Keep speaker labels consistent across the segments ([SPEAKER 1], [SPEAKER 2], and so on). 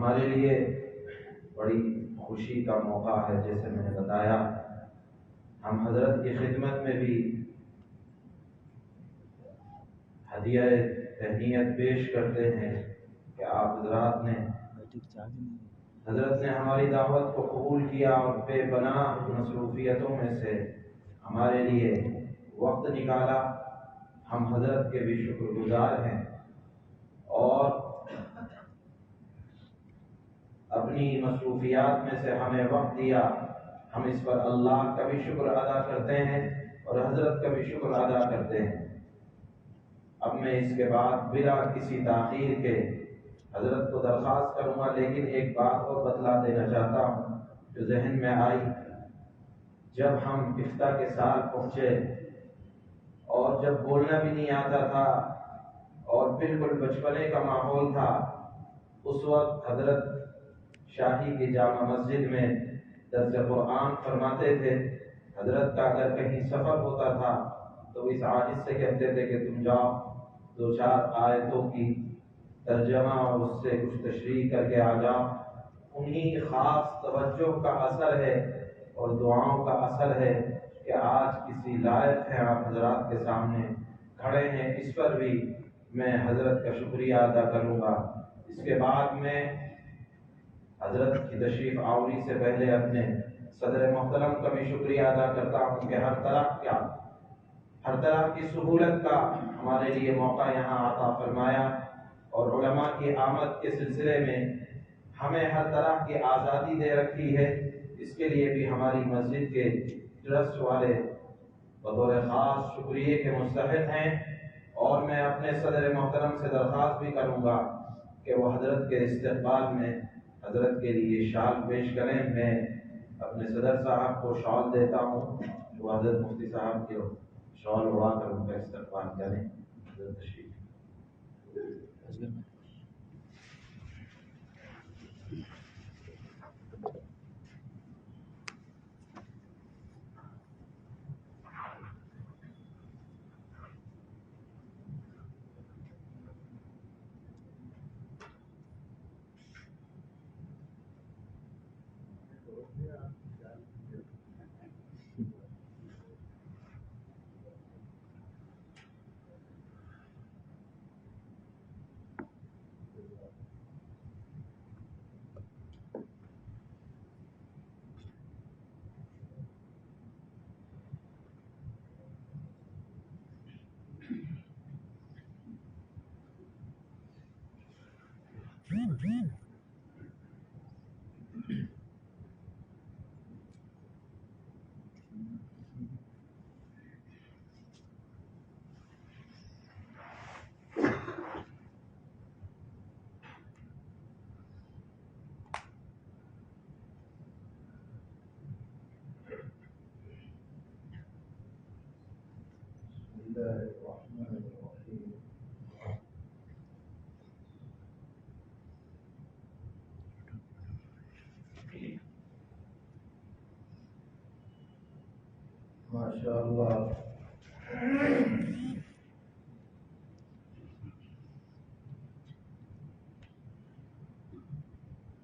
[SPEAKER 1] ہمارے لیے بڑی خوشی کا موقع ہے۔ جیسے میں نے بتایا، ہم حضرت کی خدمت میں بھی ہدیہ تہنیت پیش کرتے ہیں کہ آپ حضرات نے ہماری دعوت کو قبول کیا اور بے پناہ مصروفیتوں میں سے ہمارے لیے وقت نکالا۔ ہم حضرت کے بھی شکر گزار ہیں، اور اپنی مصروفیات میں سے ہمیں وقت دیا۔ ہم اس پر اللہ کا بھی شکر ادا کرتے ہیں اور حضرت کا بھی شکر ادا کرتے ہیں۔ اب میں اس کے بعد بلا کسی تاخیر کے حضرت کو درخواست کروں گا، لیکن ایک بات اور بتلا دینا چاہتا ہوں جو ذہن میں آئی۔ جب ہم افتاح کے سال پہنچے اور جب بولنا بھی نہیں آتا تھا اور بالکل بچپنے کا ماحول تھا، اس وقت حضرت شاہی کی جامع مسجد میں درس قرآن فرماتے تھے۔ حضرت کا اگر کہیں سفر ہوتا تھا تو اس عاجز سے کہتے تھے کہ تم جاؤ، دو چار آیتوں کی ترجمہ اور اس سے کچھ تشریح کر کے آ جاؤ۔ انہی خاص توجہ کا اثر ہے اور دعاؤں کا اثر ہے کہ آج کسی لائق ہیں آپ حضرات کے سامنے کھڑے ہیں۔ اس پر بھی میں حضرت کا شکریہ ادا کروں گا۔ اس کے بعد میں حضرت کی تشریف آوری سے پہلے اپنے صدر محترم کا بھی شکریہ ادا کرتا ہوں کہ ہر طرح کی سہولت کا ہمارے لیے موقع یہاں عطا فرمایا، اور علماء کی آمد کے سلسلے میں ہمیں ہر طرح کی آزادی دے رکھی ہے۔ اس کے لیے بھی ہماری مسجد کے ٹرسٹ والے بطور خاص شکریہ کے مستحق ہیں، اور میں اپنے صدر محترم سے درخواست بھی کروں گا کہ وہ حضرت کے استقبال میں حضرت کے لیے شال پیش کریں۔ میں اپنے صدر صاحب کو شال دیتا ہوں، وہ حضرت مفتی صاحب کے شال اڑا کر ان کا استقبال کریں۔ حضرت تشریف ماشاء اللہ،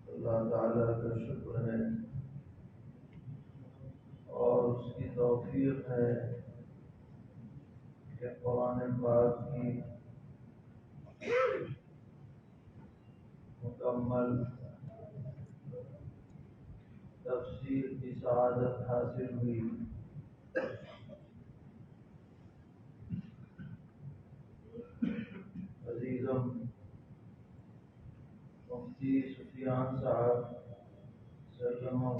[SPEAKER 1] اللہ تعالیٰ کا شکر ہے اور اس کی توفیق ہے کہ قرآن پاک کی مکمل تفسیر کی سعادت حاصل ہوئی۔ عزیزم مفتی سفیان صاحب سلمہ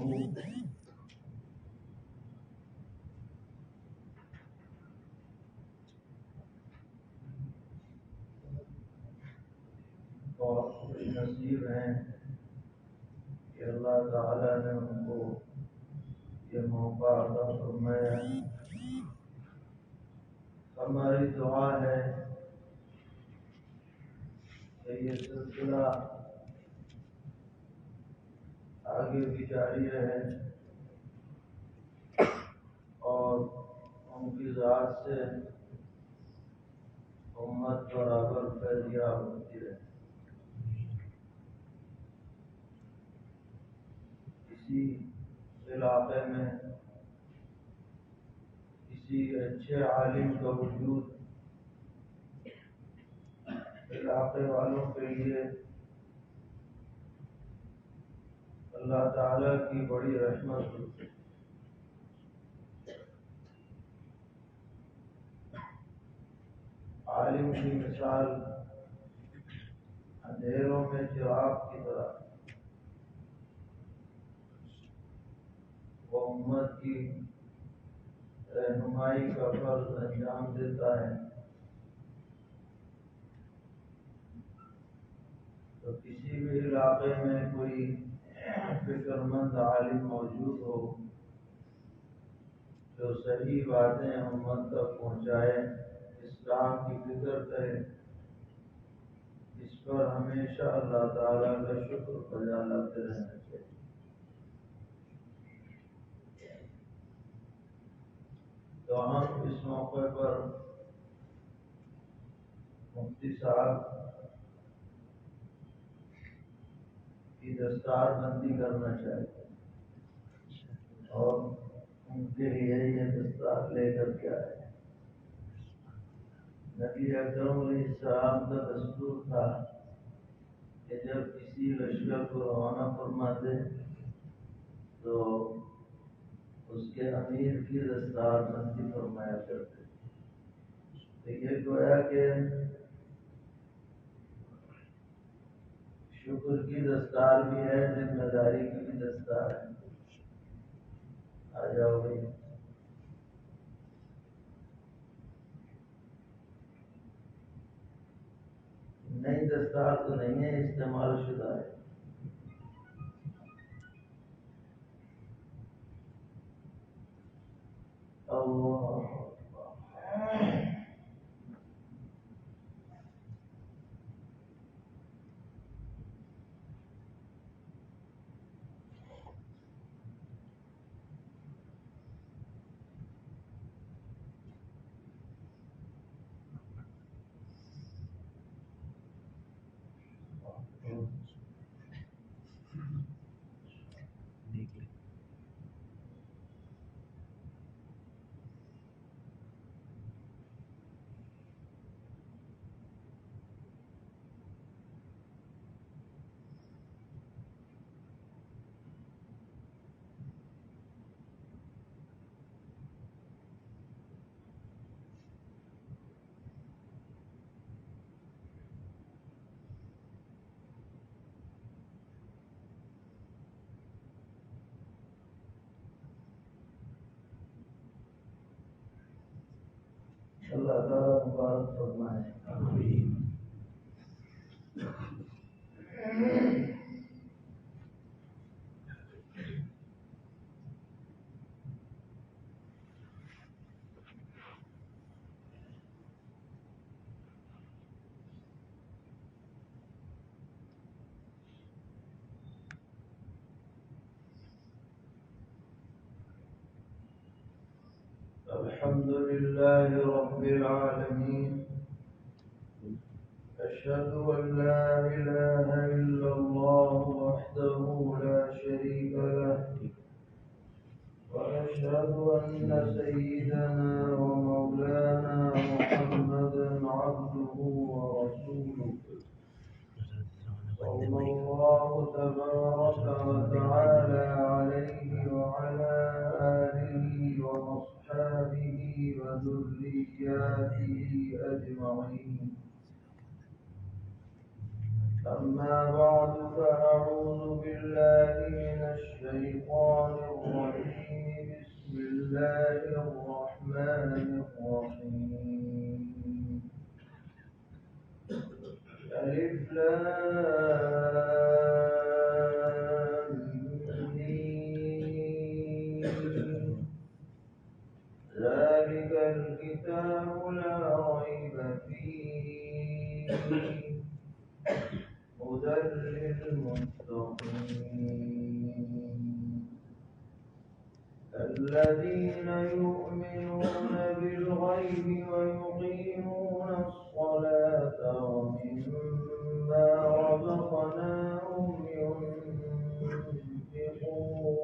[SPEAKER 1] بہت خوش نصیب ہیں کہ اللہ تعالیٰ نے ان کو یہ موقع عطا فرمایا۔ ہماری دعا ہے کہ یہ سلسلہ آگے بھی جاری رہے اور ان کی ذات سے امت برابر فیضیاب ہوتی رہے۔
[SPEAKER 2] کسی علاقے میں کسی اچھے عالم کا وجود علاقے والوں کے لیے اللہ تعالیٰ کی بڑی رحمت ہوتی ہے۔ عالم کی مثال اندھیروں میں چراغ کی طرح، وہ امت کی رہنمائی کا فرض انجام دیتا ہے۔ تو کسی بھی علاقے میں کوئی فکر مند عالم موجود ہو جو صحیح باتیں امت تک پہنچائے، اسلام کی فکر کرے، اس پر ہمیشہ اللہ تعالیٰ کا شکر بجا لاتے رہنا چاہیے۔ تو ہم اس موقع پر مفتی صاحب کی دستار بندی کرنا چاہتے ہیں اور ان کے لیے یہ دستار لے کر کے آئے۔ نبی اکرم علیہ السلام کا دستور تھا کہ جب کسی لشکر کو روانہ فرماتے تو اس کے امیر کی دستار بندی فرمایا کرتے۔ تو یہ گویا کہ شکر کی دستار بھی ہے، ذمہ داری کی بھی دستار ہے۔ آ جاؤ بھائی۔ نئی دستار تو نہیں ہے، استعمال شدہ ہے۔ اللہ تعالیٰ مبارک فرمائے۔ الحمد لله رب العالمين، أشهد أن لا إله إلا الله وحده لا شريك له، وأشهد أن سيدنا ومولانا محمدا عبده ورسوله، صلى الله تبارك وتعالى عليه وعلى آله وأصحابه وذرياته أجمعين. أما بعد، فأعوذ بالله من الشيطان الرجيم. بسم الله الرحمن الرحيم. ألف لام ميم. ذلك الكتاب لا ريب فيه، هدى للمتقين الذين يؤمنون بالغيب ويقيمون الصلاة ومما رزقناهم ينفقون.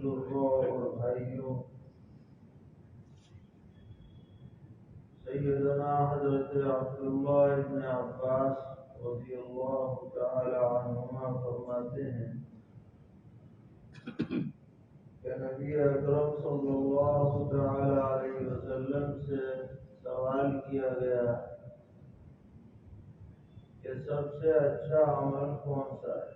[SPEAKER 2] بزرگوں اور بھائیوں، سیدنا حضرت عبداللہ ابن عباس رضی اللہ تعالی عنہما فرماتے ہیں کہ نبی اکرم صلی اللہ تعالی علیہ وسلم سے سوال کیا گیا کہ سب سے اچھا عمل کون سا ہے؟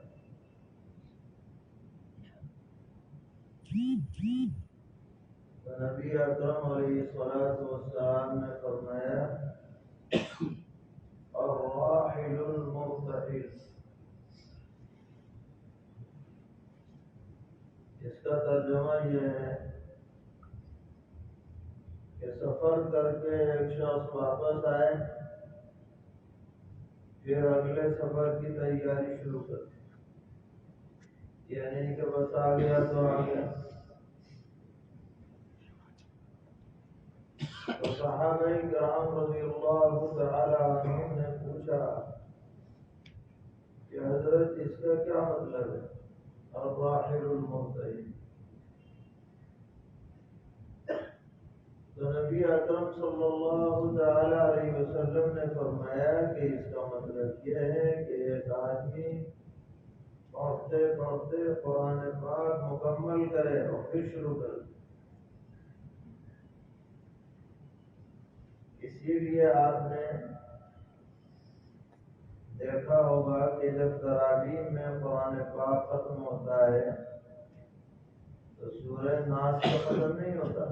[SPEAKER 2] تو نبی اکرم علیہ الصلوۃ والسلام نے فرمایا الراحل المرتحل۔ اس کا ترجمہ یہ ہے کہ سفر کر کے ایک شخص واپس آئے، پھر اگلے سفر کی تیاری شروع کر دی، یعنی کہ بس آ گیا تو آ گیا۔ تو صحابہ کرام رضی اللہ تعالی عنہم نے پوچھا کہ حضرت اس کا کیا مطلب ہے الراحل المرتحل؟ تو نبی اکرم صلی اللہ تعالی علیہ وسلم نے فرمایا کہ اس کا مطلب یہ ہے کہ ایک آدمی پڑھتے پڑھتے قرآن پاک مکمل کرے اور پھر شروع کرے۔ اسی لیے آپ نے دیکھا ہوگا کہ جب تراویح میں قرآن پاک ختم ہوتا ہے تو سورہ ناس کا ختم نہیں ہوتا،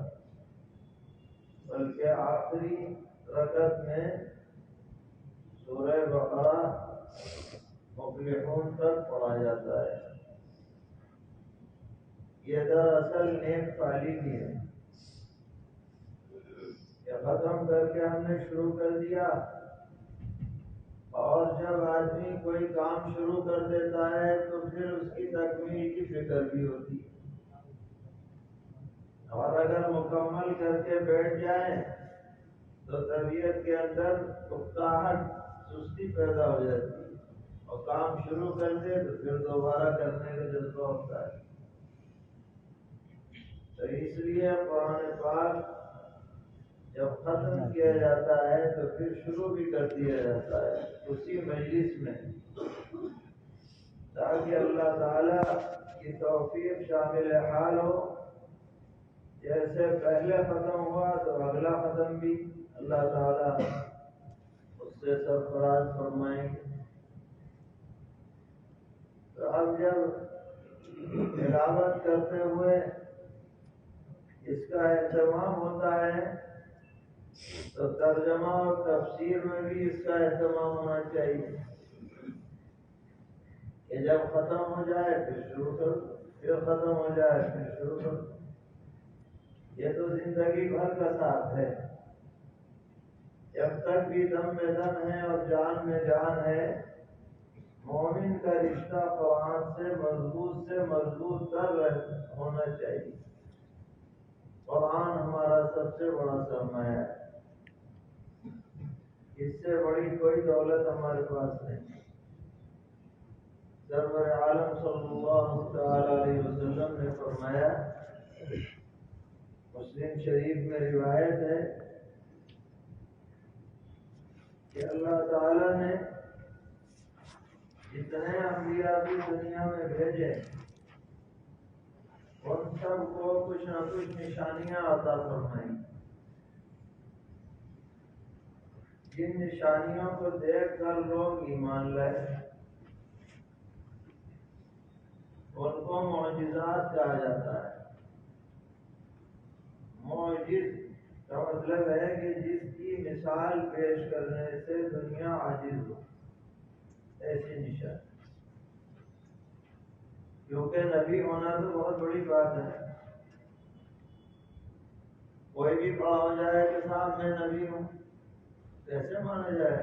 [SPEAKER 2] بلکہ آخری رکعت میں سورہ بقرہ مفلحون تک پڑھا جاتا ہے۔ یہ دراصل نیک فعلی بھی ہے کہ ختم کر کے ہم نے شروع کر دیا، اور جب آدمی کوئی کام شروع کر دیتا ہے تو پھر اس کی تکمیل کی فکر بھی ہوتی ہے، اور اگر مکمل کر کے بیٹھ جائیں تو طبیعت کے اندر اکتاہٹ سستی پیدا ہو جاتی ہے، اور کام شروع کر دے تو پھر دوبارہ کرنے کا جذبہ ہوتا ہے۔ تو اس لیے قرآن پاک جب ختم کیا جاتا ہے تو پھر شروع بھی کر دیا جاتا ہے اسی مجلس میں، تاکہ اللہ تعالی کی توفیق شامل حال ہو۔ جیسے پہلے ختم ہوا تو اگلا ختم بھی اللہ تعالی اس سے سرفراز فرمائیں گے۔ تو اب جب تلاوت کرتے ہوئے اس کا اہتمام ہوتا ہے تو ترجمہ اور تفسیر میں بھی اس کا اہتمام ہونا چاہیے کہ جب ختم ہو جائے پھر شروع کرو، پھر ختم ہو جائے پھر شروع کرو۔ یہ تو زندگی بھر کا ساتھ ہے، جب تک بھی دم میں دم ہے اور جان میں جان ہے، مومن کا رشتہ قرآن سے مضبوط تر ہونا چاہیے۔ قرآن ہمارا سب سے بڑا سرمایہ ہے، اس سے بڑی کوئی دولت ہمارے پاس نہیں۔ سرور عالم صلی اللہ تعالی علیہ وسلم نے فرمایا، مسلم شریف میں روایت ہے کہ اللہ تعالی نے جتنے انبیاء بھی دنیا میں بھیجے ان سب کو کچھ نہ کچھ نشانیاں عطا فرمائیں، جن نشانیوں کو دیکھ کر لوگ ایمان لائے، ان کو معجزات کہا جاتا ہے۔ معجز کا مطلب ہے کہ جس کی مثال پیش کرنے سے دنیا عاجز ہو، ایسی نشان۔ کیونکہ نبی ہونا تو بہت بڑی بات ہے، کوئی بھی کھڑا ہو جائے کہ صاحب میں نبی ہوں، کیسے مانا جائے؟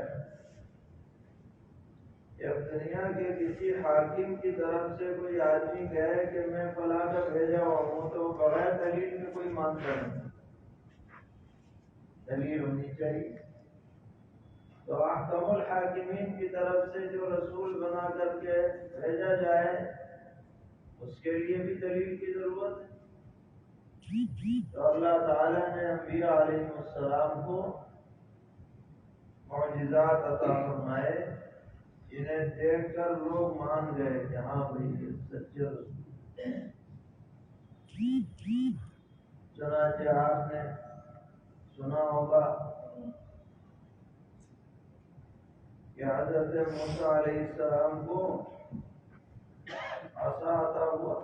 [SPEAKER 2] جب دنیا کے کسی حاکم کی طرف سے کوئی آدمی کہے کہ میں فلاں کا بھیجا ہوں تو بغیر دلیل میں کوئی مانتا نہیں، دلیل ہونی چاہیے۔ تو احکم الحاکمین کی طرف سے جو رسول بنا کر کے بھیجا جائے اس کے لیے بھی دلیل کی ضرورت ہے۔ تو اللہ تعالیٰ نے انبیاء علیہ السلام کو معجزات عطا فرمائے، جنہیں دیکھ کر لوگ مان گئے کہ ہاں بھائی یہ سچے رسول ہیں۔ چنانچہ آپ نے سنا ہوگا کہ حضرت موسیٰ علیہ السلام کو عصا عطا ہوا،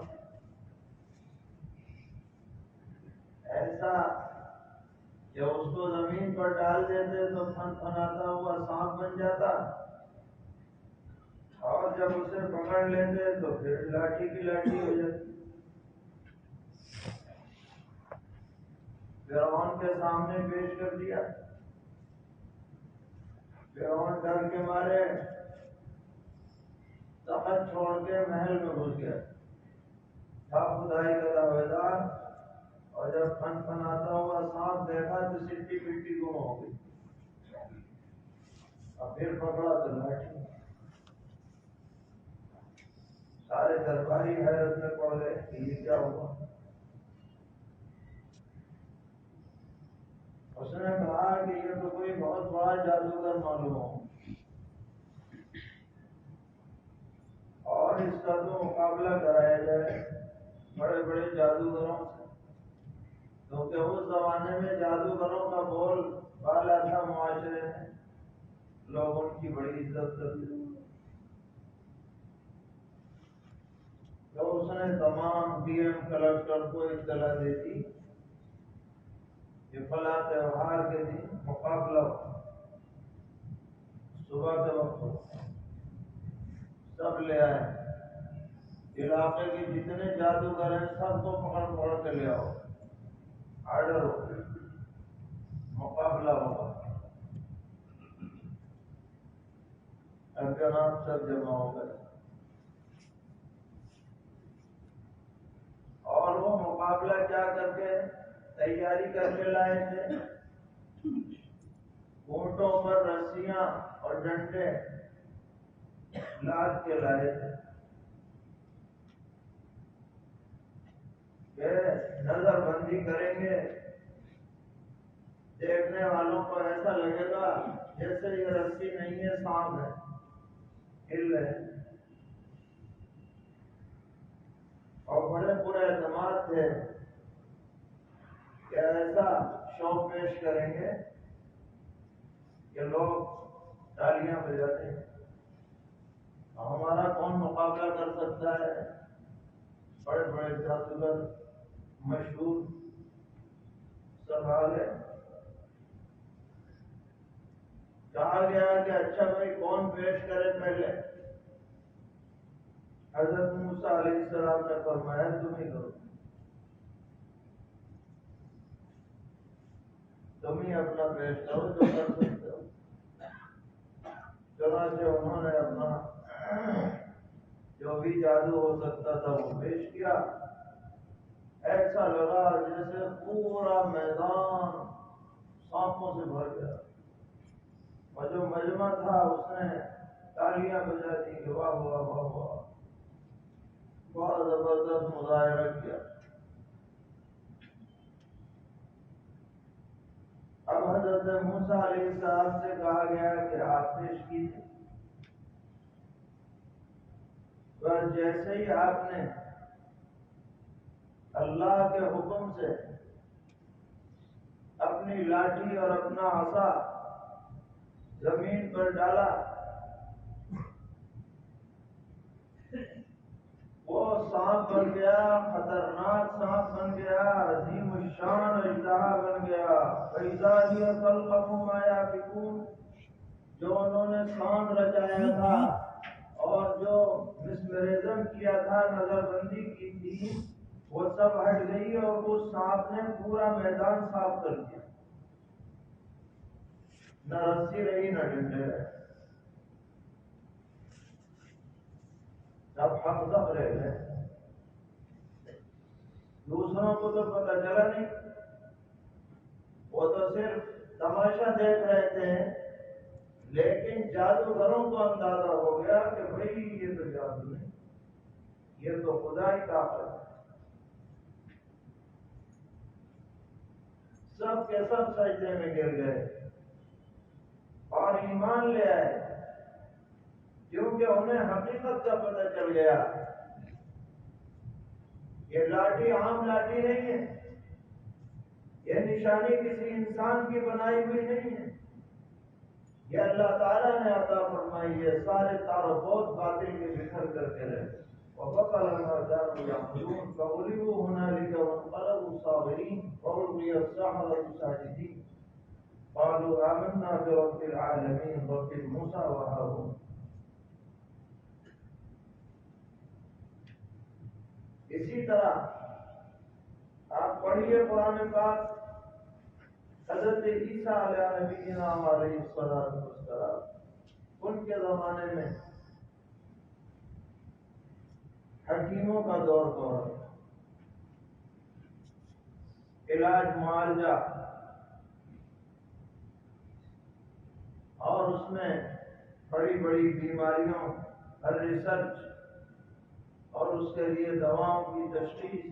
[SPEAKER 2] ایسا کہ اس کو زمین پر ڈال دیتے تو پھن پھناتا ہوا سانپ بن جاتا، اور جب اسے پکڑ لیتے تو پھر لاٹھی کی لاٹھی ہو جاتی۔ فرعون کے سامنے پیش کر دیا، فرعون ڈر کے مارے تخت چھوڑ کے محل میں گھس گیا، تھا خدائی کا دعویدار، اور جب پھن پھناتا ہوا سانپ دیکھا تو سٹی پٹی گم ہو گئی، اور پھر پکڑا تو لاٹھی۔ سارے درباری حیرت میں پڑ گئے کہ یہ کیا ہوا۔ اس نے کہا کہ یہ تو کوئی بہت بڑا جادوگر معلوم ہو، اور اس کا تو مقابلہ کرایا جائے بڑے بڑے جادوگروں سے، کیونکہ اس زمانے میں جادوگروں کا بول بالا تھا، معاشرے میں لوگ ان کی بڑی عزت کرتے۔ تو اس نے تمام ڈی ایم کلکٹر کو اطلاع دے دی کہ فلاں تہوار کے دن مقابلہ ہو، صبح کے وقت ہو، سب لے آئے، علاقے کے جتنے جادوگر ہیں سب کو پکڑ پکڑ کے لے آؤ، آرڈر ہو، مقابلہ ہوگا۔ اب جناب سب جمع ہو گئے، اور وہ مقابلہ کیا کر کے تیاری کر کے لائے تھے، اونٹوں پر رسیاں اور ڈنڈے لاد کے لائے تھے کہ نظر بندی کریں گے، دیکھنے والوں کو ایسا لگے گا جیسے یہ رسی نہیں ہے، سانپ ہے، ہل رہے ہیں۔ اور بڑے پورے اعتماد تھے کہ ایسا شو پیش کریں گے کہ لوگ تالیاں بجاتے ہیں، ہمارا کون مقابلہ کر سکتا ہے۔ بڑے بڑے جادوگر مشہور سب آ گئے، کہا گیا کہ اچھا بھائی کون پیش کرے پہلے۔ حضرت موسیٰ علیہ السلام نے فرمایا تم ہی کرو، تم ہی اپنا پیش کرو جو کر سکتے ہو۔ چنانچہ انہوں نے اپنا جو بھی جادو ہو سکتا تھا وہ پیش کیا، ایسا لگا جیسے پورا میدان سانپوں سے بھر گیا، اور جو مجمع تھا اس نے تالیاں بجا دی کہ واہ واہ واہ واہ، بہت زبردست مظاہرہ کیا۔ اب حضرت موسیٰ علیہ السلام سے کہا گیا کہ آپ پیش کیجیے، پر جیسے ہی آپ نے اللہ کے حکم سے اپنی لاٹھی اور اپنا عصا زمین پر ڈالا، وہ سانپ بن گیا، خطرناک سانپ بن گیا، عظیم الشان اژدہا بن گیا۔ فَإِذَا هِيَ تَلْقَفُ مَا يَأْفِكُونَ، جو انہوں نے ساند رچایا تھا اور جو مسمرزم کیا تھا، نظر بندی کی تھی، وہ سب ہٹ گئی، اور اس سانپ نے پورا میدان صاف کر دیا، نہ رسی رہی نہ ڈنڈے رہے، سب حق سب رہ گئے۔ دوسروں کو تو پتہ چلا نہیں، وہ تو صرف تماشا دیکھ رہے تھے، لیکن جادوگروں کو اندازہ ہو گیا کہ بھئی یہ تو جادو نہیں، یہ تو خدا ہی طاقت ہے۔ سب کے سب سجدے میں گر گئے اور ایمان لے آئے، کیونکہ انہیں حقیقت کا پتہ چل گیا یہ لاٹھی عام لاٹھی نہیں ہے، یہ نشانی کسی انسان کی بنائی ہوئی نہیں ہے، یہ اللہ تعالیٰ نے عطا فرمائی ہے۔ سارے تعارفات باطل کے بکھر کر کے رہے وَبَطَلَ مَا كَانُوا يَعْمَلُونَ فَغُلِبُوا هُنَالِكَ وَانقَلَبُوا صَاغِرِينَ وَأُلْقِيَ السَّحَرَةُ سَاجِدِينَ قَالُوا آمَنَّا بِرَبِّ الْعَالَمِينَ رَبِّ مُوسَىٰ وَهَارُونَ۔ اسی طرح آپ پڑھیے قرآن پاک، حضرت عیسیٰ علیہ نبینا علیہ السلام ان کے زمانے میں حکیموں کا دور تھا، علاج معالجہ اور اس میں بڑی بڑی بیماریوں پر ریسرچ اور اس کے لیے دواؤں کی تشخیص،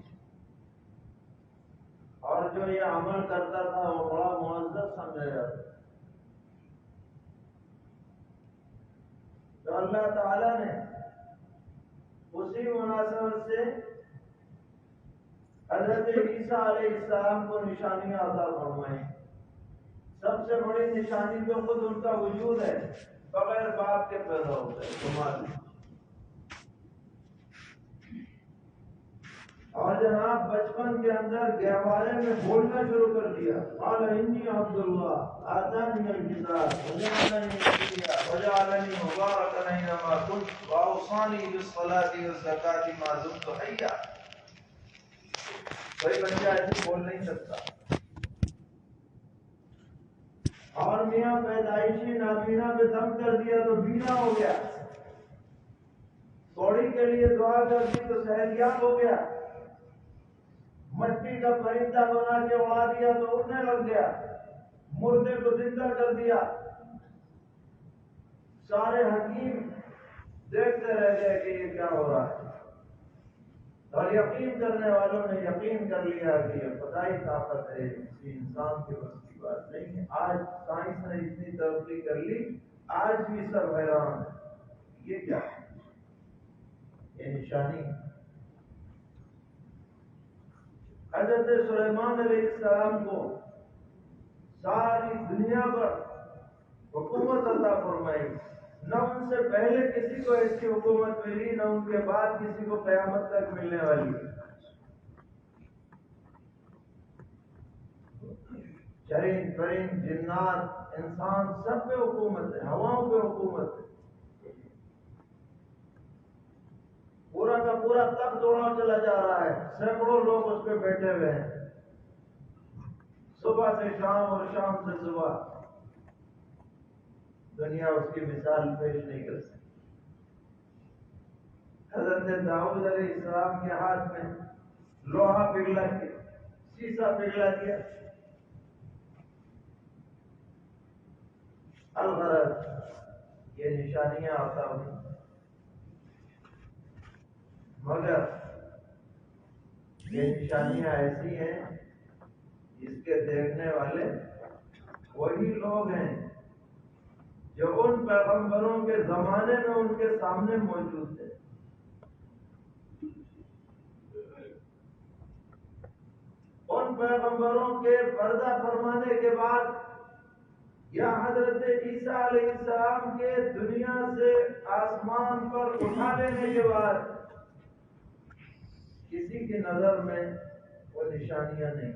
[SPEAKER 2] اور جو یہ عمل کرتا تھا وہ بڑا معزز سمجھا جاتا تھا۔ تو اللہ تعالیٰ نے اسی مناسبت سے حضرت عیسیٰ علیہ السلام کو نشانیاں عطا فرمائیں۔ سب سے بڑی نشانی تو خود ان کا وجود ہے، بغیر باپ کے پیدا ہوتا ہے تمہارے، اور جناب بچپن کے اندر گہوارے میں بولنا شروع کر دیا، قال انی عبد اللہ آتانی الکتاب وجعلنی نبیا وجعلنی مبارکا اینما کنت واوصانی بالصلاۃ والزکاۃ ما دمت حیا۔ کوئی بچہ ایسے بول نہیں سکتا، اور میاں پیدائشی نابینا پہ دم کر دیا تو بینا ہو گیا، کوڑی کے لیے دعا کر دی تو صحتیاب ہو گیا، مٹی کا پرندہ بنا کے اڑا دیا تو اڑنے لگ گیا، مردے کو زندہ کر دیا۔ سارے حکیم دیکھتے رہ گئے کہ یہ کیا ہو رہا ہے، اور یقین کرنے والوں نے یقین کر لیا کہ یہ خدائی طاقت ہے، کسی انسان کے بس کی بات نہیں ہے۔ آج سائنس نے اتنی ترقی کر لی، آج بھی سب حیران ہے یہ کیا ہے، یہ نشانی ہے۔ حضرت سلیمان علیہ السلام کو ساری دنیا پر حکومت عطا فرمائی، نہ ان سے پہلے کسی کو ایسی حکومت ملی، نہ ان کے بعد کسی کو قیامت تک ملنے والی ہے۔ چرند پرند جنات انسان سب پہ حکومت ہے، ہواؤں پہ حکومت ہے، پورا کا پورا تخت دوڑا چلا جا رہا ہے، سینکڑوں لوگ اس پہ بیٹھے ہوئے ہیں، صبح سے شام اور شام سے صبح۔ دنیا اس کی مثال پیش نہیں کر سکتی۔ حضرت داؤد علیہ السلام کے ہاتھ میں لوہا پگھلا دیا، شیشہ پگھلا دیا، الغرض یہ نشانیاں عطا ہوئی، مگر یہ نشانیاں ایسی ہیں جس کے دیکھنے والے وہی لوگ ہیں جو ان پیغمبروں کے زمانے میں ان کے سامنے موجود تھے۔ ان پیغمبروں کے پردہ فرمانے کے بعد یا حضرت عیسیٰ علیہ السلام کے دنیا سے آسمان پر اٹھا لینے کے بعد کسی کی نظر میں وہ نشانیاں نہیں،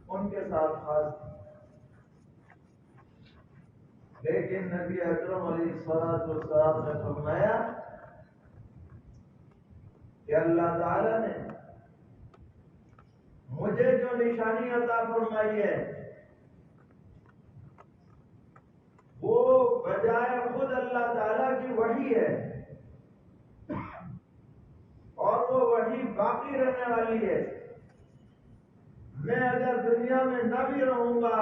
[SPEAKER 2] ان کے ساتھ خاص تھی۔ لیکن نبی اکرم علیہ السلام نے فرمایا کہ اللہ تعالی نے مجھے جو نشانی عطا فرمائی ہے وہ بجائے خود اللہ تعالیٰ کی وحی ہے، اور وہ وحی باقی رہنے والی ہے۔ میں اگر دنیا میں نہ بھی رہوں گا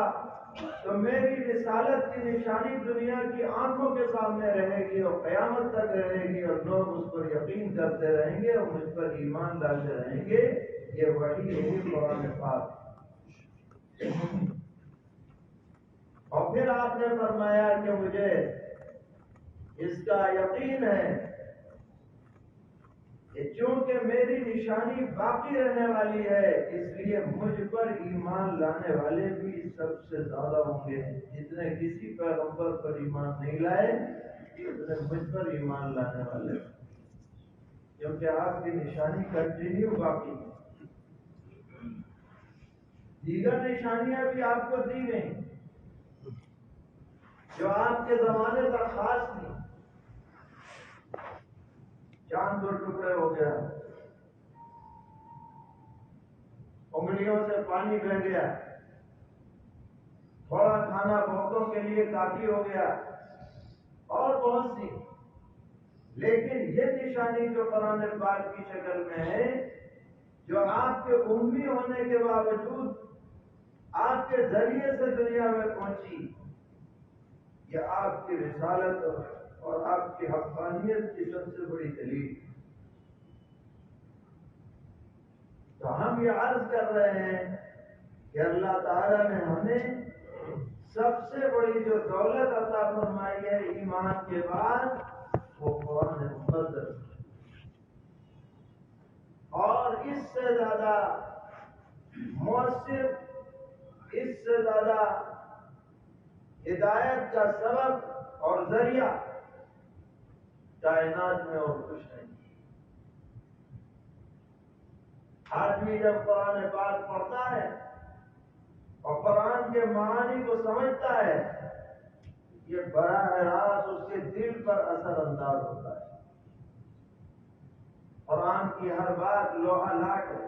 [SPEAKER 2] تو میری رسالت کی نشانی دنیا کی آنکھوں کے سامنے رہے گی اور قیامت تک رہے گی، اور لوگ اس پر یقین کرتے رہیں گے اور مجھ پر ایمان لاتے رہیں گے۔ یہ وحی ہے قرآن پاک۔ اور پھر آپ نے فرمایا کہ مجھے اس کا یقین ہے کہ چونکہ میری نشانی باقی رہنے والی ہے، اس لیے مجھ پر ایمان لانے والے بھی سب سے زیادہ ہوں گے۔ جتنے کسی پیغمبر پر ایمان نہیں لائے اتنے مجھ پر ایمان لانے والے، کیونکہ آپ کی نشانی کنٹینیو باقی ہے۔ دیگر نشانیاں بھی آپ کو دی گئی جو آپ کے زمانے کا خاص نہیں۔ چاند دو ٹکڑے ہو گیا، انگلیوں سے پانی بہ گیا، تھوڑا کھانا بہتوں کے لیے کافی ہو گیا، اور بہت سی۔ لیکن یہ نشانی جو قرآن پاک کی شکل میں ہے، جو آپ کے امی ہونے کے باوجود آپ کے ذریعے سے دنیا میں پہنچی، یہ آپ کی رسالت اور آپ کی حقانیت کی سب سے بڑی دلیل۔ تو ہم یہ عرض کر رہے ہیں کہ اللہ تعالیٰ نے ہمیں سب سے بڑی جو دولت عطا فرمائی ہے ایمان کے بعد، وہ قرآن مقدس، اور اس سے زیادہ مؤثر، اس سے زیادہ ہدایت کا سبب اور ذریعہ کائنات میں اور کچھ نہیں۔ آدمی جب قرآن پاک پڑھتا ہے اور قرآن کے معانی کو سمجھتا ہے، یہ براہ راست اس کے دل پر اثر انداز ہوتا ہے۔ قرآن کی ہر بات لوہا لاٹ ہے۔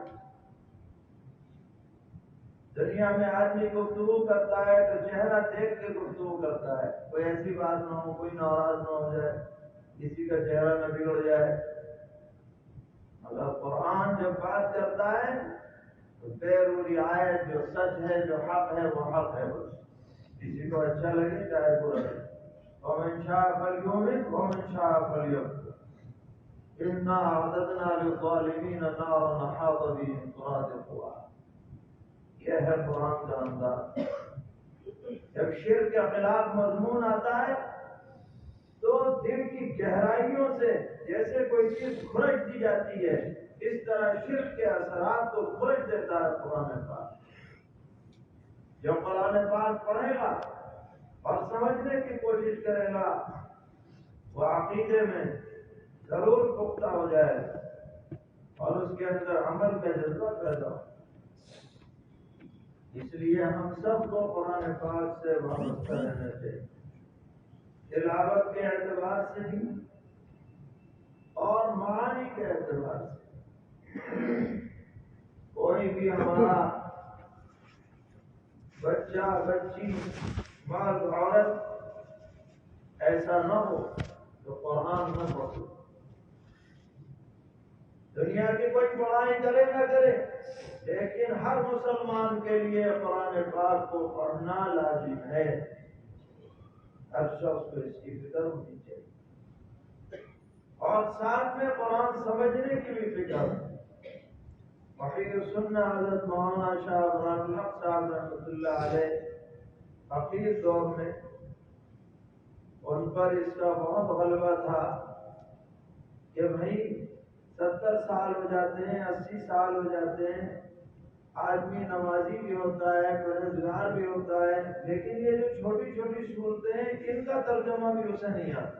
[SPEAKER 2] دنیا میں آدمی گفتگو کرتا ہے تو چہرہ دیکھ کے گفتگو کرتا ہے، کوئی ایسی بات نہ ہو، کوئی ناراض نہ ہو جائے، کسی کا چہرہ نہ بگڑ جائے۔ اگر قرآن جب بات کرتا ہے تو بیروری آیت جو سچ ہے، جو حق ہے، وہ حق ہے، بس کسی کو اچھا لگے چاہے برا لگے۔ وَمَن شَاءَ فَلْيُؤْمِنْ وَمَن شَاءَ فَلْيَكْفُرْ إِنَّا أَعْتَدْنَا لِلظَّالِمِينَ نَارًا أَحَاطَ بِهِمْ سُرَادِقُهَا۔ یہ ہے قرآن کا انداز۔ جب شرک کے خلاف مضمون آتا ہے تو دل کی گہرائیوں سے جیسے کوئی چیز کھرچ دی جاتی ہے، اس طرح شرک کے اثرات کو کھرچ دیتا ہے قرآن پاک۔ جو قرآن پاک پڑھے گا اور سمجھنے کی کوشش کرے گا، وہ عقیدے میں ضرور پختہ ہو جائے اور اس کے اندر عمل کا جذبہ پیدا ہو۔ اس لیے ہم سب کو قرآن پاک سے وابستہ رہنا چاہیے، تلاوت کے اعتبار سے بھی اور معانی کے اعتبار سے۔ کوئی بھی ہمارا بچہ، بچی، مرد، عورت ایسا نہ ہو تو قرآن نہ پڑھو۔ دنیا کی کوئی پڑھائی کرے نہ کرے، لیکن ہر مسلمان کے لیے قرآن پاک کو پڑھنا لازم ہے۔ ہر شخص کو اس کی فکر ہونی چاہیے، اور ساتھ میں قرآن سمجھنے کی بھی فکر ہو۔ محی سننا حضرت مولانا شاہ ابراہیم الحق صاحب رحمۃ اللہ علیہ اخیر دور میں ان پر اس کا بہت غلبہ تھا کہ بھائی 70 سال ہو جاتے ہیں، 80 سال ہو جاتے ہیں، آدمی نمازی بھی ہوتا ہے، پرہیزگار بھی ہوتا ہے، لیکن یہ جو چھوٹی چھوٹی صورتیں ہیں ان کا ترجمہ بھی اسے نہیں آتا،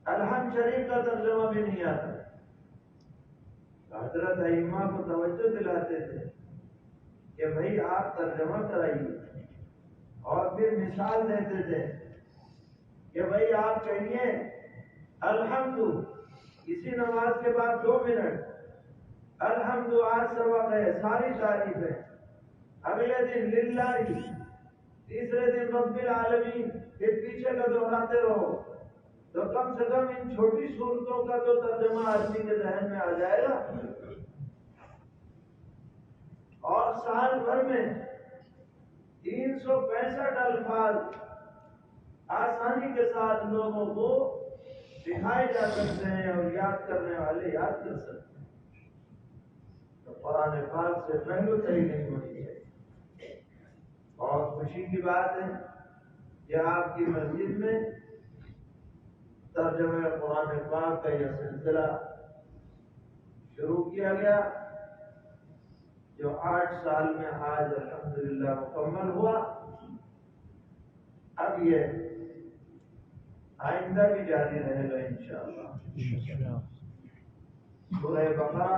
[SPEAKER 2] الحمد شریف کا ترجمہ بھی نہیں آتا۔ حضرت ائمہ کو توجہ دلاتے تھے کہ بھائی آپ ترجمہ کرائیے، اور پھر مثال دیتے تھے کہ بھائی آپ کہیے الحمد، اسی نماز کے بعد 2 منٹ الحمد آج سبق ہے، ساری تعریف ہے، اگلے دن للہ، تیسرے دن رب العالمین، پھر پیچھے کا دہراتے رہو، تو کم سے کم ان چھوٹی صورتوں کا تو ترجمہ آدمی کے ذہن میں آ جائے گا۔ اور سال بھر میں 365 الفاظ آسانی کے ساتھ لوگوں کو سکھائے جا سکتے ہیں اور یاد کرنے والے یاد کر سکتے ہیں۔ تو قرآن پاک سے پہلو تری نہیں ہونی چاہیے۔ خوشی کی بات ہے کہ آپ کی مسجد میں ترجمہ قرآن پاک کا یہ سلسلہ شروع کیا گیا، جو 8 سال میں آج الحمدللہ مکمل ہوا۔ اب یہ آئندہ بھی جاری رہے گا انشاءاللہ۔ سورہ بقرہ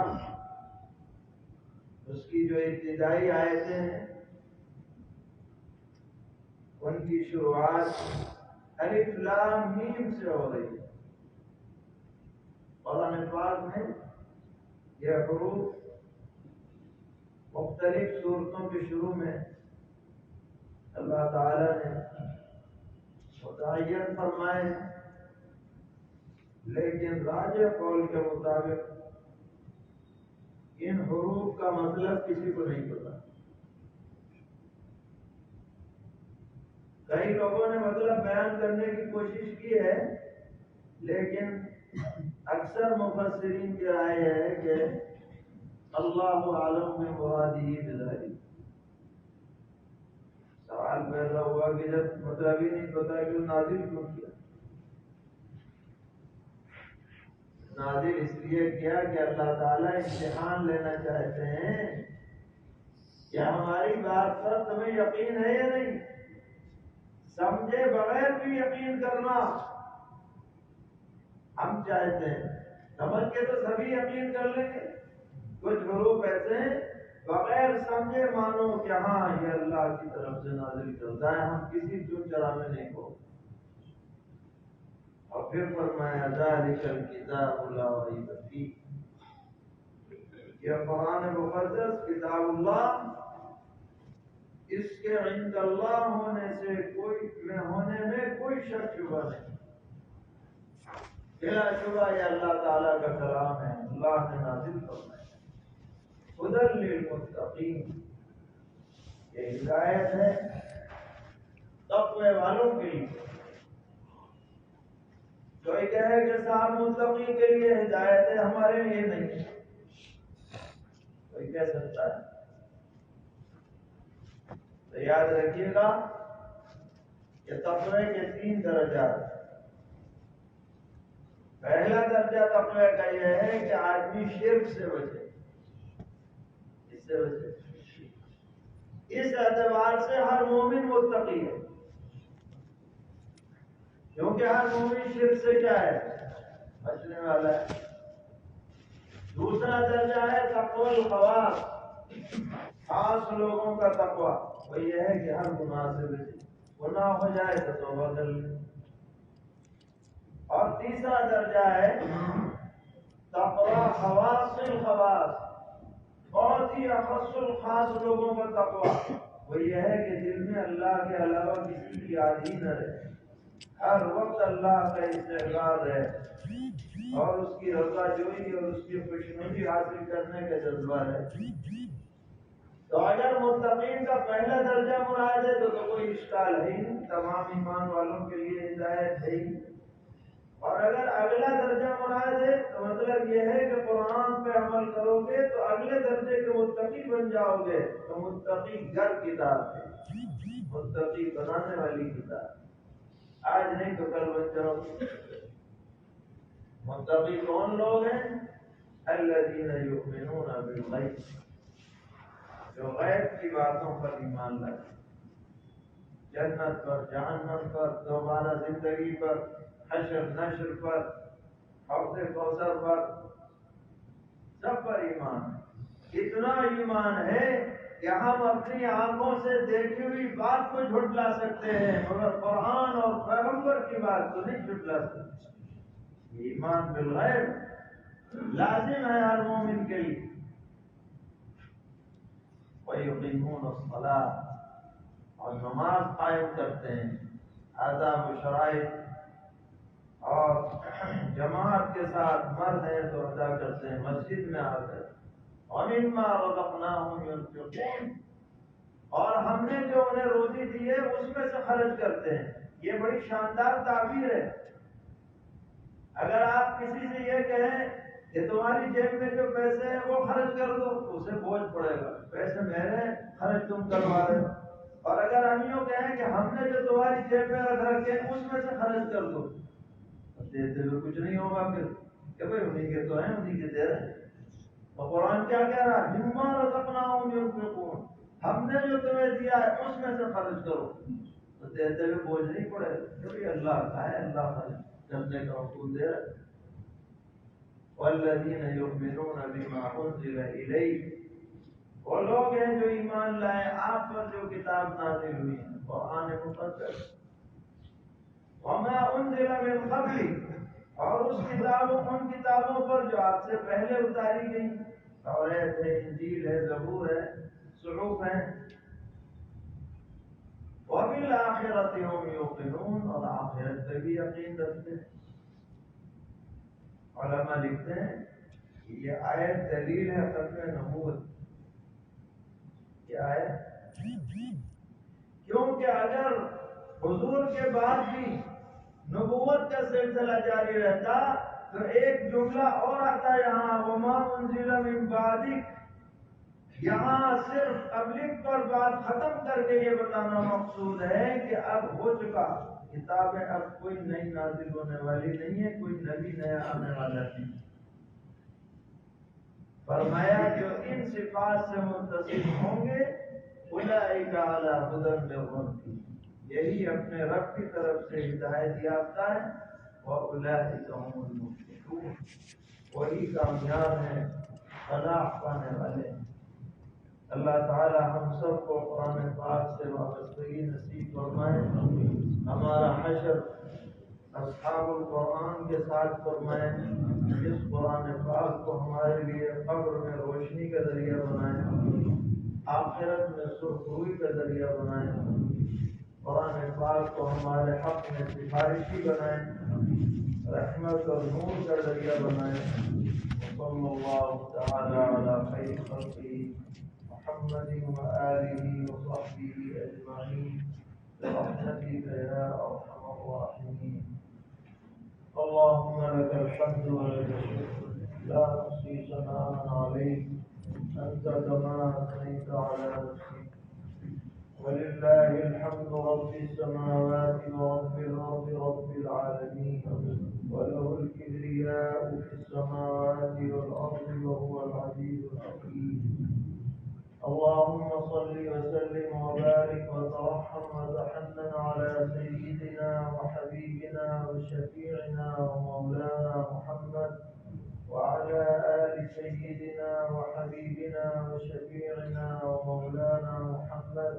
[SPEAKER 2] اس کی جو ابتدائی آیتیں ہیں ان کی شروعات الف لام میم سے ہو رہی ہے۔ قرآن پاک میں یہ حروف مختلف صورتوں کے شروع میں اللہ تعالی نے متعین فرمائے ہیں، لیکن راجح قول کے مطابق ان حروف کا مطلب کسی کو نہیں پتا۔ کئی لوگوں نے مطلب بیان کرنے کی کوشش کی ہے، لیکن اکثر مفسرین کی رائے ہے کہ اللہ عالم میں مرادی بذالک۔ سوال پیدا ہوا کہ جب مطلب ہی نہیں پتا کہ نازل کیوں کیا؟ نازل اس لیے کیا کہ اللہ تعالیٰ امتحان لینا چاہتے ہیں کہ ہماری بات پر تمہیں یقین ہے یا نہیں، سمجھے بغیر بھی یقین کرنا ہم چاہتے ہیں۔ سمجھ کے تو سبھی یقین کر لیں گے، کچھ حروف ایسے ہیں بغیر سمجھے مانو کہ ہاں یہ اللہ کی طرف سے نازل کرتا ہے، ہم کسی چون چرا میں نہیں کو۔ اور پھر فرمایا ذالک الکتاب لا ریب فیہ، یہ قرآن مقدس کتاب اللہ، اس کے عند اللہ ہونے میں کوئی شک شبہ نہیں، بلا شبہ یہ اللہ تعالیٰ کا کلام ہے، اللہ نے نازل فرمایا۔ ہدی للمتقین، یہ ہدایت ہے تقوی والوں کے لیے۔ کوئی کہے کہ صاحب متقی کے لیے ہدایت ہے، ہمارے لیے نہیں، کوئی کہہ سکتا ہے؟ تو یاد رکھیے گا کہ تقوی کے 3 درجات۔ پہلا درجہ تقوی کا یہ ہے کہ آدمی شرک سے بچے، اس سے بچے۔ اس اعتبار سے ہر مومن متقی ہے، کیونکہ ہر مومن شرک سے کیا ہے؟ بچنے والا ہے۔ دوسرا درجہ ہے تقوی الخواص، خاص لوگوں کا تقوی، وہ یہ ہے کہ ہر گناہ سے بچے، گناہ ہو جائے تو توبہ کر لے۔ اور تیسرا درجہ ہے تقوی خواص الخواص، بہت ہی اخص الخاص لوگوں کا تقوی، وہ یہ ہے کہ دل میں اللہ کے علاوہ کسی کی یاد ہی نہ رہے، ہر وقت اللہ کا استحضار ہے اور اس کی رضا جوئی اور اس کی خوشنودی حاصل کرنے کا جذبہ ہے۔ تو اگر متقین کا پہلا درجہ مراد ہے تو کوئی اشکال ہے ہی نہیں، تمام ایمان والوں کے لیے ہدایت ہے ہی۔ اور اگر اگلا درجہ مراد ہے تو مطلب یہ ہے کہ قرآن پہ عمل کرو گے تو اگلے درجے کے متقی بن جاؤ گے۔ تو متقی گر کتاب ہے، متقی بنانے والی کتاب، آج نہیں تو کل بن جاؤ گے۔ متقی کون لوگ ہیں؟ الذین یؤمنون بالغیب، جو غیب کی باتوں پر ایمان لاتے، جنت پر، جہنم پر، دوبارہ زندگی پر، حشر نشر پر، حوض کوثر پر، سب پر ایمان ہے۔ اتنا ایمان ہے کہ ہم اپنی آنکھوں سے دیکھی ہوئی بات کو جھٹلا سکتے ہیں مگر قرآن اور پیغمبر کی بات کو نہیں جھٹلا سکتے۔ ایمان بالغیب لازم ہے ہر مومن کے لیے۔ وَيُقِيمُونَ الصَّلَاةَ، اور نماز قائم کرتے ہیں، آداب و شرائط اور جماعت کے ساتھ، مرد ہیں تو ادا کرتے ہیں مسجد میں آ کر۔ وَمِمَّا رَزَقْنَاهُمْ يُنْفِقُونَ، اور ہم نے جو انہیں روزی دی ہے اس میں سے خرچ کرتے ہیں۔ یہ بڑی شاندار تعبیر ہے۔ اگر آپ کسی سے یہ کہیں کہ تمہاری جیب میں جو پیسے ہیں وہ خرچ کر دو، اسے بوجھ پڑے گا، پیسے میرے خرچ تم کروا رہے ہو۔ اور اگر امیوں کہیں کہ ہم نے جو تمہاری جیب میں رکھ رکھے ہیں اس میں سے خرچ کر دو، دیتے ہوئے کچھ نہیں ہوگا پھر کہ بھائی انہیں کے تو ہیں انہیں کے دے رہے ہیں۔ اور قرآن کیا کہہ رہا ہے؟ مما رزقناہم ينفقون، ہم نے جو تمہیں دیا ہے اس میں سے خرچ کرو، تو دیتے ہوئے بوجھ نہیں پڑے کبھی اللہ کا ہے، اللہ کا کرنے کا حکم دے رہا ہے۔ والذین یؤمنون بما انزل الیک، وہ لوگ ہیں جو ایمان لائے آپ پر جو کتاب نازل ہوئی ہے، قرآن مقدس، وما انزل من قبلک، اور اس کتابوں ان کتابوں پر جو آپ سے پہلے اتاری گئی، توریت ہے، انجیل ہے، زبور ہے، صحف ہیں، وبالآخرۃ هم یوقنون، اور آخرت پہ بھی یقین رکھتے ہیں۔ علماء لکھتے ہیں کہ یہ آیت دلیل ہے ختم نبوت۔ کیا ہے؟ کیونکہ اگر حضور کے بعد بھی نبوت کا سلسلہ جاری رہتا تو ایک جملہ اور آتا یہاں وما انزل من بعدک، یہاں صرف تبلیغ پر بات ختم کر کے یہ بتانا مقصود ہے کہ اب ہو چکا، کتابیں اب کوئی نئی نازل ہونے والی نہیں ہے، کوئی نبی نیا آنے والا نہیں۔ فرمایا جو ان صفات سے متصف ہوں گے اولئک علی ھدی من ربہم، یہی اپنے رب کی طرف سے ہدایت یافتہ ہے، واولئک ھم المفلحون، وہی کامیاب ہیں، فلاح پانے والے ہیں۔ اللہ تعالی ہم سب کو قرآن پاک سے وابستگی نصیب فرمائے، ہمارا حشر اصحاب القرآن کے ساتھ فرمائے، اس قرآن پاک کو ہمارے لیے قبر میں روشنی کا ذریعہ بنائے، آخرت میں سرخروئی کا ذریعہ بنائے، قرآن پاک کو ہمارے حق میں سفارشی بنائے، رحمت اور نور کا ذریعہ بنائے۔ صلی اللہ تعالی علی خیر خلقہ محمد وآلہ وصحبہ اجمعین برحمتک یا ارحم الراحمین۔ اللهم لك الحمد ولك الشكر، لا نحصي ثناء عليك، أنت كما أثنيت على نفسك، ولله الحمد رب السماوات ورب الأرض رب العالمين، وله الكبرياء في السماوات والأرض وهو العزيز الحكيم۔ اللهم صل وسلم وبارك وترحم وتحنن على سيدنا وحبيبنا وشفيعنا ومولانا محمد وعلى آل سيدنا وحبيبنا وشفيعنا ومولانا محمد،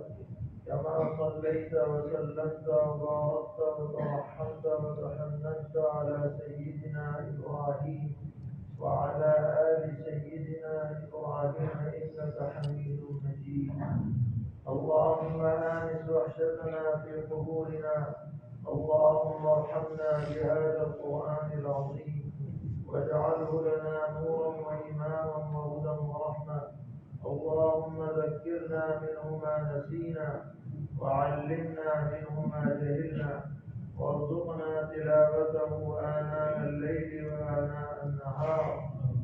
[SPEAKER 2] كما صليت وسلمت وباركت وترحمت وتحننت على سيدنا إبراهيم وعلى آل سيدنا إبراهيم إنك حميد مجيد۔ اللهم آنس وحشتنا في قبورنا، اللهم ارحمنا بهذا القرآن العظيم، واجعله لنا نورا وإماما وهدى ورحمة، اللهم ذكرنا منه ما نسينا، وعلمنا منه ما جهلنا، وارزقنا تلاوته آناء الليل وآناء النهار،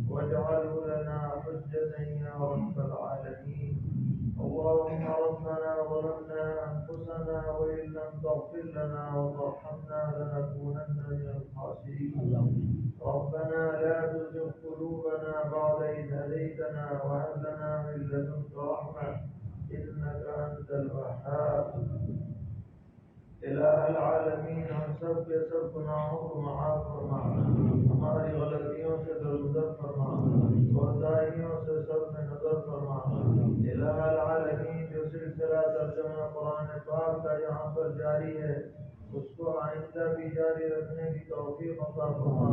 [SPEAKER 2] واجعله لنا حجة يا رب العالمين۔ اللهم ربنا ظلمنا أنفسنا وإن لم تغفر لنا وترحمنا لنكونن من الخاسرين، ربنا لا تزغ قلوبنا بعد إذ هديتنا وهب لنا من لدنك رحمة إنك أنت الوهاب۔ الہ العالمین، ہم سب کے سب گناہوں کو معاف فرما، ہماری غلطیوں سے درگزر فرما، کوتاہیوں سے سب میں نظر فرما۔ الہ العالمین، جو سلسلہ ترجمہ قرآن پاک کا یہاں پر جاری ہے اس کو آئندہ بھی جاری رکھنے کی توفیق عطا فرما۔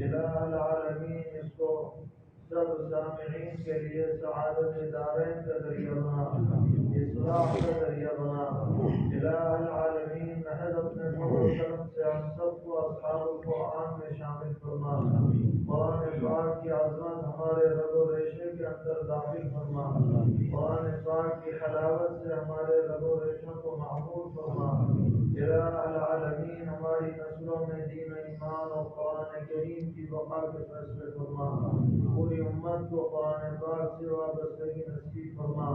[SPEAKER 2] الہ العالمین، اس کو سب سامعین کے لیے سعادت دارین کا ذریعہ بنا، اصلاح کا ذریعہ بنا۔ الہ العالمین، محض اپنے فضل و کرم سے ہم سب کو اصحاب القرآن میں شامل فرما، قرآن پاک کی عظمت ہمارے رگ و ریشے کے اندر داخل فرما، قرآن پاک کی حلاوت سے ہمارے رگ و ریشوں کو معمور فرما۔ الہ العالمین، ہماری نسلوں میں دین و ایمان اور قرآن کریم کی بقا کے فیصلے فرما، پوری امت کو قرآن پاک سے وابستگی نصیب فرما،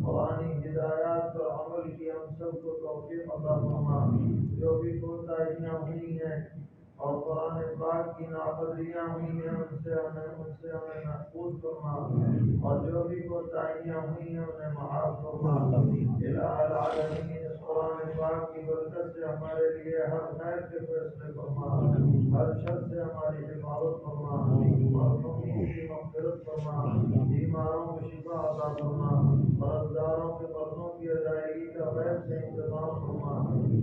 [SPEAKER 2] قرآنی ہدایات پر عمل کی ہم سب کو توفیق عطا فرما، جو بھی کوتاہیاں ہوئی ہیں اور قرآن پاک کی نافرمانیاں ہوئی ہیں ان سے ہمیں محفوظ فرما، اور جو بھی کوتاہیاں ہوئی ہیں انہیں معاف فرما۔ الہ العالمین، اس قرآن پاک کی برکت سے ہمارے لیے ہر خیر کے فیصلے فرما، ہر شر سے ہماری حفاظت فرما، مرحومین کی مغفرت فرما، بیماروں کو شفا عطا فرما، قرضداروں کے قرضوں کی ادائیگی کا غیب سے انتظام فرما،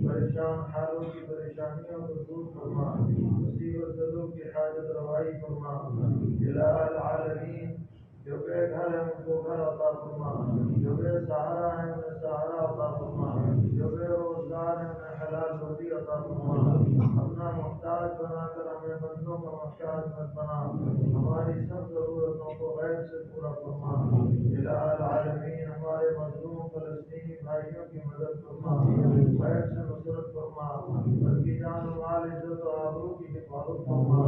[SPEAKER 2] پریشان حالوں کی پریشانیوں کو دور فرما، مصیبت زدوں کی حاجت روائی فرما۔ الہ العالمین، جو بے گھر ہیں ان کو گھر عطا فرما، جو بے سہارا ہیں انہیں سہارا عطا فرما، جو بے روزگار ہیں انہیں حلال روزی عطا فرما، اپنا محتاج بنا کر ہمیں بندوں کا محتاج مت بنا، ہماری سب ضرورتوں کو غیب سے پورا فرما۔ الہ العالمین، ہمارے مظلوم فلسطینی بھائیوں کی مدد فرما، غیب سے نصرت فرما، ان کی جان و مال، عزت و آبرو کی حفاظت فرما،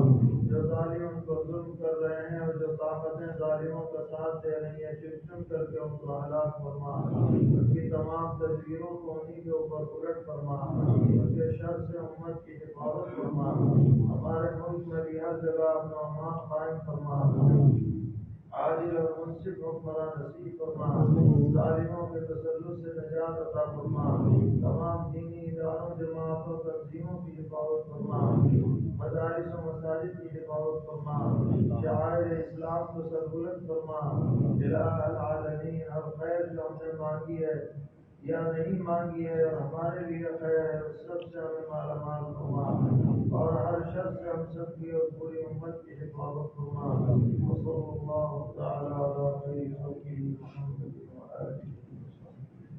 [SPEAKER 2] جو ظالم کو ظلم کر رہے ہیں اور جو طاقتیں ظالموں کا ساتھ دے رہی ہیں چن چن کر کے ان کو ہلاک فرما، ان کی تمام تدبیروں کو انہی کے اوپر الٹ فرما، ان کے شر سے امت کی حفاظت فرما، ہمارے ملک میں بھی ہر جگہ اپنا امان قائم فرما، عادل اور منصف حکمران نصیب فرما، ظالموں کے تسلط سے نجات عطا فرما، تمام دینی اداروں، جماعتوں، تنظیموں کی حفاظت فرما، مدارس و مساجد کی حفاظت فرما، شعائر اسلام کو سربلند فرما۔ الہ العالمین، ہر خیر جو ہم نے مانگی ہے یا نہیں مانگی ہے اور ہمارے لیے خیر ہے اس سب سے ہمیں مالا مال فرما، اور ہر شر سے ہم سب کی اور پوری امت کی حفاظت فرما۔ وصلی اللہ تعالی علی خیر خلقہ